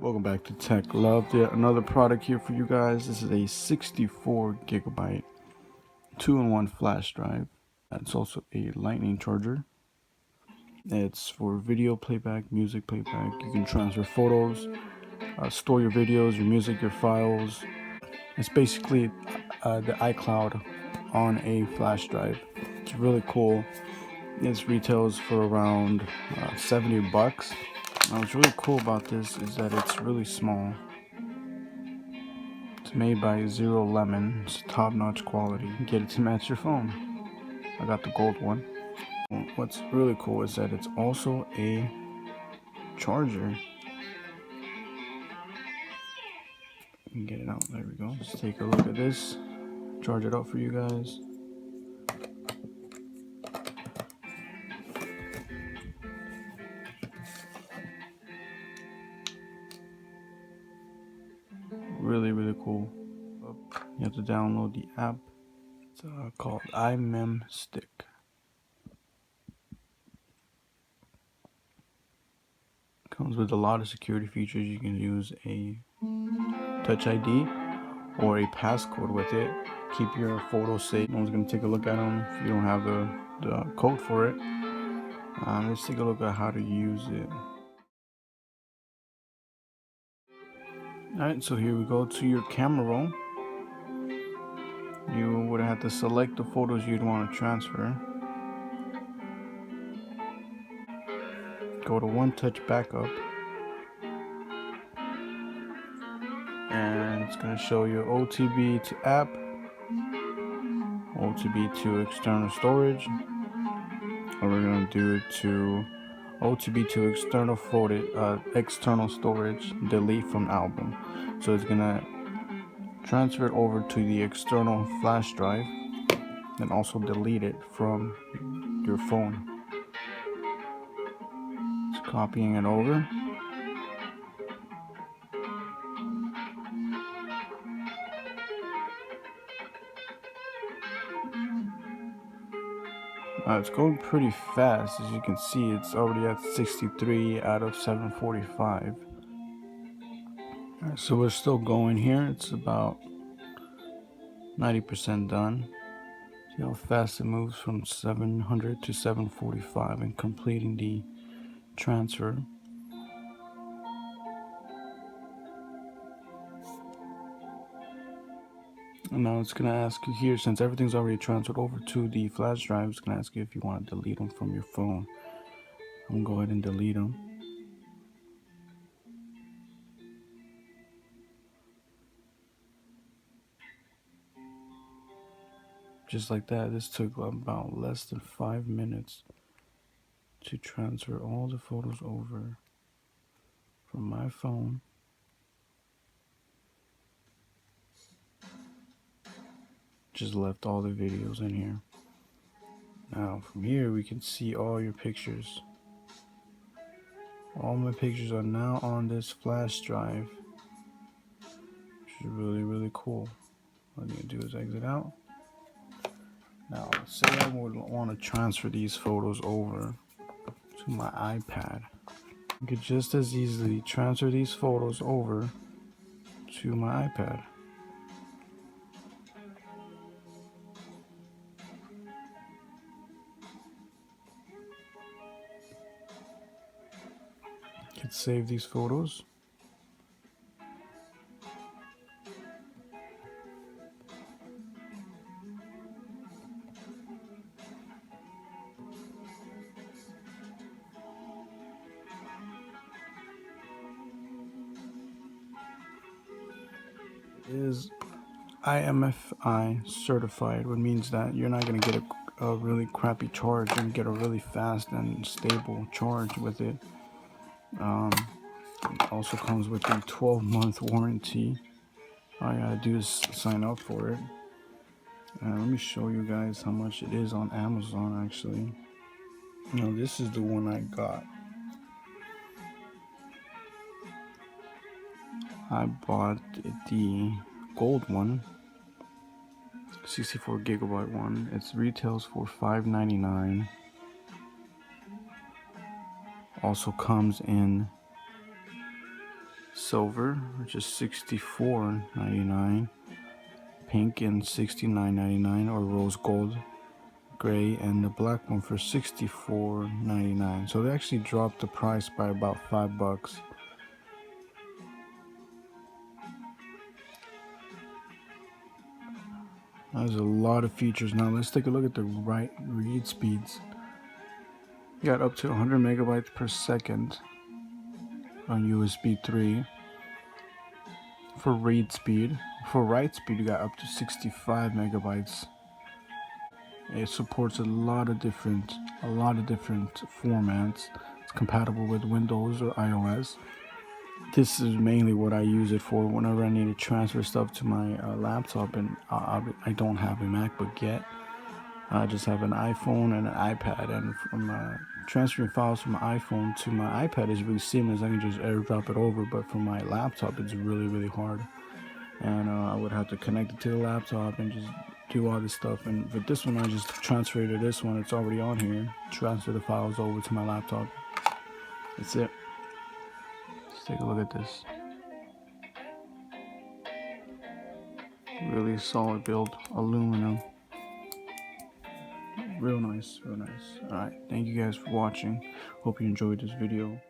Welcome back to Tech Love. Yet another product here for you guys. This is a 64 gigabyte 2-in-1 flash drive. It's also a lightning charger. It's for video playback, music playback. You can transfer photos, store your videos, your music, your files. It's basically the iCloud on a flash drive. It's really cool. This retails for around $70. Now, what's really cool about this is that it's really small. It's made by ZeroLemon. It's top-notch quality. You can get it to match your phone. I got the gold one. What's really cool is that it's also a charger. You can get it out. There we go. Let's take a look at this. Charge it up for you guys. Really cool. You have to download the app. It's called iMemStick. Comes with a lot of security features. You can use a Touch ID or a passcode with it. Keep your photos safe. No one's gonna take a look at them if you don't have the code for it. Let's take a look at how to use it. Alright, so here we go to your camera roll. You would have to select the photos you'd want to transfer. Go to One Touch Backup. And it's going to show you OTB to app, OTB to external storage, or we're going to do it to OTB to external storage, delete from album. So it's going to transfer it over to the external flash drive, and also delete it from your phone. It's copying it over. It's going pretty fast. As you can see, it's already at 63 out of 745. Alright, so we're still going here. It's about 90% done. See how fast it moves from 700 to 745 and completing the transfer. And now it's going to ask you here, since everything's already transferred over to the flash drive, it's going to ask you if you want to delete them from your phone. I'm going to go ahead and delete them. Just like that. This took about less than 5 minutes to transfer all the photos over from my phone just left all the videos in here. Now from here we can see all your pictures. All my pictures are now on this flash drive, which is really cool. What I'm gonna do is exit out. Now let's say I would want to transfer these photos over to my iPad. I could just as easily transfer these photos over to my iPad. Could save these photos. Is iMFI certified, which means that you're not going to get a really crappy charge and get a really fast and stable charge with it. It also comes with a 12-month warranty. All you gotta do is sign up for it. Let me show you guys how much it is on Amazon actually. Now this is the one I got. I bought the gold one, 64 gigabyte one. It retails for $5.99. Also comes in silver, which is $64.99. Pink and $69.99, or rose gold, gray, and the black one for $64.99. So they actually dropped the price by about $5. There's a lot of features. Now let's take a look at the read speeds. You got up to 100 megabytes per second on USB 3 for read speed. For write speed, you got up to 65 megabytes. It supports a lot of different formats. It's compatible with Windows or iOS. This is mainly what I use it for whenever I need to transfer stuff to my laptop, and I don't have a MacBook yet. I just have an iPhone and an iPad, and from transferring files from my iPhone to my iPad is really seamless. I can just airdrop it over, but for my laptop it's really hard, and I would have to connect it to the laptop and just do all this stuff. And with this one, I just transfer it to this one. It's already on here. Transfer the files over to my laptop. That's it. Let's take a look at this. Really solid build, aluminum. Real nice. Alright, thank you guys for watching. Hope you enjoyed this video.